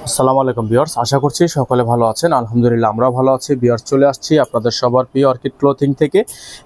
আসসালামু আলাইকুম ভিউয়ার্স, আশা করছি সকলে ভালো আছেন। আলহামদুলিল্লাহ আমরাও ভালো আছি। ভিউয়ার্স, চলে আসছি আপনাদের সবার প্রিয় অর্কিড ক্লোথিং থেকে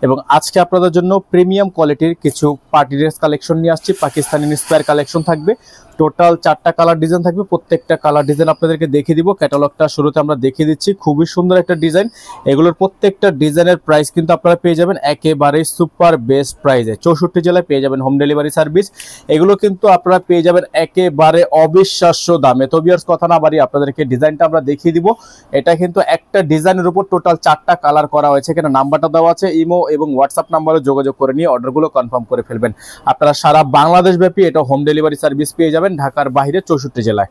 এবং আজকে আপনাদের জন্য প্রিমিয়াম কোয়ালিটির কিছু পার্টি ড্রেস কালেকশন নিয়ে আসছি। পাকিস্তানি ইন্সপায়ার কালেকশন থাকবে, টোটাল 4টা কালার ডিজাইন থাকবে। প্রত্যেকটা কালার ডিজাইন আপনাদেরকে দেখিয়ে দিব। ক্যাটালগটা শুরুতে আমরা দেখিয়ে দিচ্ছি, খুবই সুন্দর একটা ডিজাইন। এগুলোর প্রত্যেকটা ডিজাইনের প্রাইস কিন্তু আপনারা পেয়ে যাবেন একেবারে সুপার বেস্ট প্রাইসে। 64 জেলায় পেয়ে যাবেন হোম ডেলিভারি সার্ভিস। এগুলো কিন্তু আপনারা পেয়ে যাবেন একেবারে অবিশ্বাস্য দামে। তো ভিউয়ার্স, কথা না বাড়িয়ে আপনাদেরকে ডিজাইনটা আমরা দেখিয়ে দিব। এটা কিন্তু একটা ডিজাইনের উপর টোটাল 4টা কালার করা হয়েছে। এখানে নাম্বারটা দেওয়া আছে, ইমো এবং হোয়াটসঅ্যাপ নাম্বারে যোগাযোগ করে নিয়ে অর্ডারগুলো কনফার্ম করে ফেলবেন। আপনারা সারা বাংলাদেশ ব্যাপী এটা হোম ডেলিভারি সার্ভিস পেয়ে যাবেন ঢাকার বাইরে 64 জেলায়।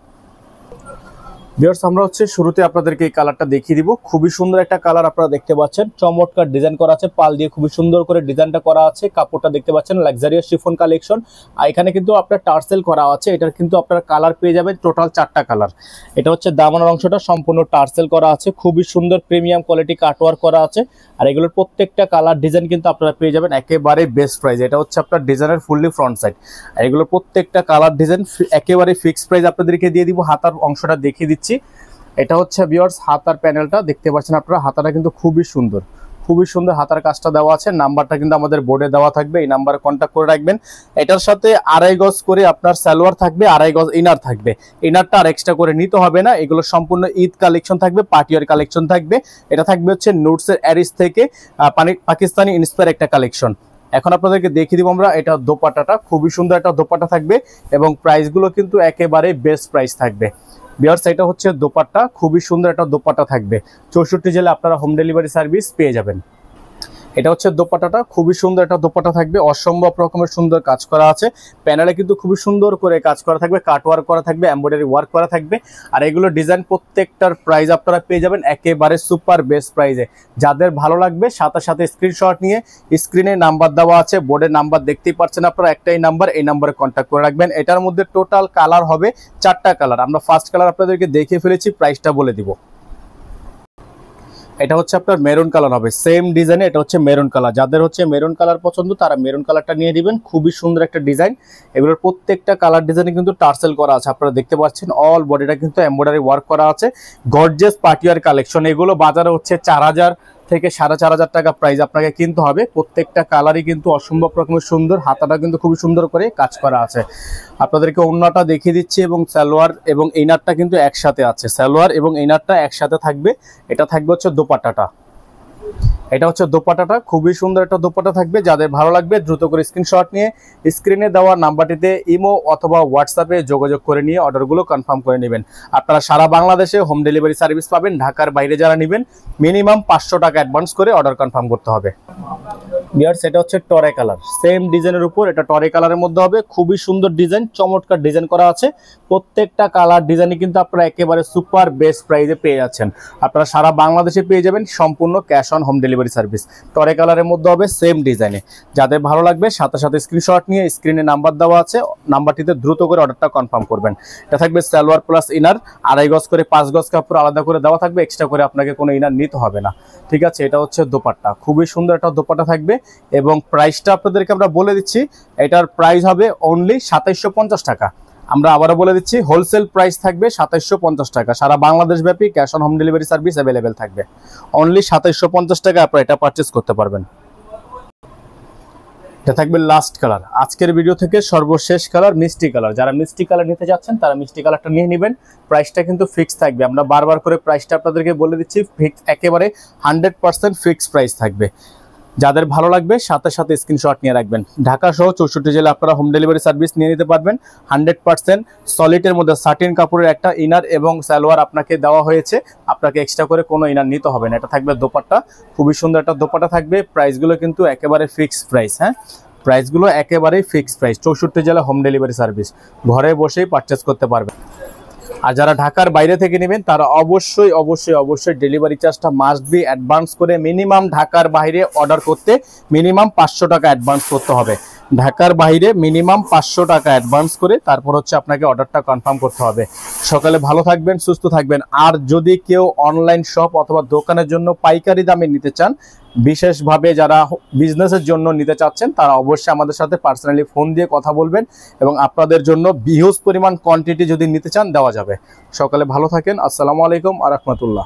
ভিউয়ার্স, আমরা শুরুতে আপনাদেরকে এই কালারটা দেখিয়ে দিব। খুবই সুন্দর একটা কালার আপনারা দেখতে পাচ্ছেন, চমৎকার ডিজাইন করা আছে, পাল দিয়ে খুবই সুন্দর করে ডিজাইনটা করা আছে। কাপড়টা দেখতে পাচ্ছেন লাক্সারিয়াস শিফন কালেকশন। আর এখানে কিন্তু আপনার টার্সেল করা আছে। এটার কিন্তু আপনারা কালার পেয়ে যাবেন টোটাল 4টা কালার। এটা দামানোর অংশটা সম্পূর্ণ টার্সেল করা আছে, খুবই সুন্দর প্রিমিয়াম কোয়ালিটি কাটওয়ার্ক করা আছে। আর এগুলোর প্রত্যেকটা কালার ডিজাইন কিন্তু আপনারা পেয়ে যাবেন একেবারে বেস্ট প্রাইস। এটা আপনার ডিজাইনের ফুললি ফ্রন্ট সাইড। আর এগুলোর প্রত্যেকটা কালার ডিজাইন একেবারে ফিক্সড প্রাইস আপনাদেরকে দিয়ে দিব। হাতার অংশটা দেখিয়ে দিচ্ছি। এটা ভিউয়ার্স হাতার প্যানেলটা দেখতে পাচ্ছেন আপনারা। হাতাটা কিন্তু খুবই সুন্দর, খুবই সুন্দর হাতার কাজটা দেওয়া আছে। নাম্বারটা কিন্তু আমাদের বোর্ডে দেওয়া থাকবে, এই নাম্বারে কন্ট্যাক্ট করে রাখবেন। এটার সাথে 2.5 গজ করে আপনার সালোয়ার থাকবে, 2.5 গজ ইনার থাকবে। ইনারটা আর এক্সট্রা করে নিতে হবে না। এগুলো সম্পূর্ণ ঈদ কালেকশন থাকবে, পার্টিওয়ার কালেকশন থাকবে। এটা থাকবে নোটসের অ্যারিস থেকে পাকিস্তানি ইন্সপায়ার একটা কালেকশন। এখন আপনাদেরকে দেখিয়ে দিব আমরা এটা দোপাট্টাটা। খুবই সুন্দর একটা দোপাট্টা থাকবে এবং প্রাইসগুলো কিন্তু একেবারে বেস্ট প্রাইস থাকবে। ভিউয়ার্স, এটা দোপাট্টা, খুবই সুন্দর একটা দোপাট্টা থাকবে। 64 জেলায় আপনারা হোম ডেলিভারি সার্ভিস পেয়ে যাবেন। এটা দোপাট্টাটা, খুবই সুন্দর একটা দোপাট্টা থাকবে। অসম্ভব রকমের সুন্দর কাজ করা আছে। প্যানেলে কিন্তু খুবই সুন্দর করে কাজ করা থাকবে, কাট ওয়ার্ক করা থাকবে, এমব্রয়ডারি ওয়ার্ক করা থাকবে। আর এগুলো ডিজাইন প্রত্যেকটার প্রাইস আপনারা পেয়ে যাবেন একেবারে সুপার বেস্ট প্রাইসে। যাদের ভালো লাগবে সাথে সাথে স্ক্রিনশট নিয়ে স্ক্রিনে নাম্বার দেওয়া আছে, বোর্ডের নাম্বার দেখতেই পাচ্ছেন আপনারা, একটাই নাম্বার, এই নাম্বারে কন্ট্যাক্ট করে রাখবেন। এটার মধ্যে টোটাল কালার হবে 4টা কালার। আমরা ফার্স্ট কালার আপনাদেরকে দেখিয়ে ফেলেছি, প্রাইসটা বলে দিব। এটা আপনার মেরুন কালার হবে, সেম ডিজাইনে। এটা মেরুন কালার। যাদের মেরুন কালার পছন্দ তারা মেরুন কালারটা নিয়ে দিবেন। খুবই সুন্দর একটা ডিজাইন। এগুলোর প্রত্যেকটা কালার ডিজাইনে কিন্তু টার্সেল করা আছে, আপনারা দেখতে পাচ্ছেন। অল বডিটা কিন্তু এমব্রয়ডারি ওয়ার্ক করা আছে। Gorgeous party wear collection. এগুলো বাজারে 4000 থেকে 4500 টাকা প্রাইস আপনাকে কিনতে হবে। প্রত্যেকটা কালারই কিন্তু অসম্ভব রকমের সুন্দর। হাতাটা কিন্তু খুবই সুন্দর করে কাজ করা আছে। আপনাদেরকে ওড়নাটা দেখিয়ে দিচ্ছি এবং সালোয়ার এবং ইনারটা কিন্তু একসাথে আছে। সালোয়ার এবং ইনারটা একসাথে থাকবে। এটা থাকবে দোপাট্টাটা। এটা দোপাট্টাটা, খুবই সুন্দর একটা দোপাট্টা থাকবে। যাদের ভালো লাগবে দ্রুত করে স্ক্রিনশট নিয়ে স্ক্রিনে দেওয়া নাম্বারটিতে ইমো অথবা হোয়াটসঅ্যাপে যোগাযোগ করে নিয়ে অর্ডারগুলো কনফার্ম করে নেবেন। আপনারা সারা বাংলাদেশে হোম ডেলিভারি সার্ভিস পাবেন। ঢাকার বাইরে যারা নেবেন মিনিমাম 500 টাকা অ্যাডভান্স করে অর্ডার কনফার্ম করতে হবে। ভিউয়ার্স, এটা টরে কালার, সেম ডিজাইনের উপর এটা টরে কালারের মধ্যে হবে। খুবই সুন্দর ডিজাইন, চমৎকার ডিজাইন করা আছে। প্রত্যেকটা কালার ডিজাইনই কিন্তু আপনারা একেবারে সুপার বেস্ট প্রাইসে পেয়ে যাচ্ছেন। আপনারা সারা বাংলাদেশে পেয়ে যাবেন সম্পূর্ণ cash on home delivery service. টরে কালারের মধ্যে হবে, সেম ডিজাইনে। যাদের ভালো লাগবে সাথে সাথে স্ক্রিনশট নিয়ে স্ক্রিনে নাম্বার দেওয়া আছে, নাম্বারটিতে দ্রুত করে অর্ডারটা কনফার্ম করবেন। এটা থাকবে সালোয়ার প্লাস ইনার, 2.5 গজ করে 5 গজ কাপড় আলাদা করে দেওয়া থাকবে। এক্সট্রা করে আপনাকে কোনো ইনার নিতে হবে না, ঠিক আছে। এটা দোপাট্টা, খুবই সুন্দর একটা দোপাট্টা থাকবে এবং প্রাইসটা আপনাদেরকে আমরা বলে দিচ্ছি। এটার প্রাইস হবে অনলি 2750 টাকা। আমরা আবারও বলে দিচ্ছি, হোলসেল প্রাইস থাকবে 2750 টাকা। সারা বাংলাদেশ ব্যাপী cash on home delivery service available থাকবে। অনলি 2750 টাকা আপনারা এটা পারচেস করতে পারবেন। এটা থাকবে লাস্ট কালার, আজকের ভিডিও থেকে সর্বশেষ কালার, মিষ্টি কালার। যারা মিষ্টি কালার নিতে যাচ্ছেন তারা মিষ্টি কালারটা নিয়ে নেবেন। প্রাইসটা কিন্তু ফিক্স থাকবে। আমরা বারবার করে প্রাইসটা আপনাদেরকে বলে দিচ্ছি, ফিক্স, একেবারে 100% ফিক্স প্রাইস থাকবে। যাদের ভালো লাগবে সাথে সাথে স্ক্রিনশট নিয়ে রাখবেন। ঢাকা সহ 64 জেলা আপনারা হোম ডেলিভারি সার্ভিস নিয়ে নিতে পারবেন। 100% সলিডের মধ্যে সাটিন কাপড়ের একটা ইনার এবং সালোয়ার আপনাকে দেওয়া হয়েছে। আপনাকে এক্সট্রা করে কোনো ইনার নিতে হবে না। এটা থাকবে দোপাট্টা, খুবই সুন্দর একটা দোপাট্টা থাকবে। প্রাইসগুলো কিন্তু একেবারে ফিক্সড প্রাইস। হ্যাঁ, প্রাইসগুলো একেবারেই ফিক্সড প্রাইস। 64 জেলা হোম ডেলিভারি সার্ভিস, ঘরে বসেই পারচেস করতে পারবেন। আর যারা ঢাকার বাইরে থেকে নেবেন তারা অবশ্যই অবশ্যই অবশ্যই ডেলিভারি চার্জটা মাস্ট বি অ্যাডভান্স করে মিনিমাম ঢাকার বাইরে অর্ডার করতে মিনিমাম 500 টাকা অ্যাডভান্স করতে হবে। ঢাকার বাইরে মিনিমাম 500 টাকা অ্যাডভান্স করে তারপর হচ্ছে আপনাকে অর্ডারটা কনফার্ম করতে হবে। সকালে ভালো থাকবেন, সুস্থ থাকবেন। আর যদি কেউ অনলাইন শপ অথবা দোকানের জন্য পাইকারি দামে নিতে চান, বিশেষভাবে যারা বিজনেসের জন্য নিতে চাচ্ছেন, তারা অবশ্যই আমাদের সাথে পার্সোনালি ফোন দিয়ে কথা বলবেন এবং আপনাদের জন্য হিউজ পরিমাণ কোয়ান্টিটি যদি নিতে চান দেওয়া যাবে। সকালে ভালো থাকেন। আসসালামু আলাইকুম ওয়া রাহমাতুল্লাহ।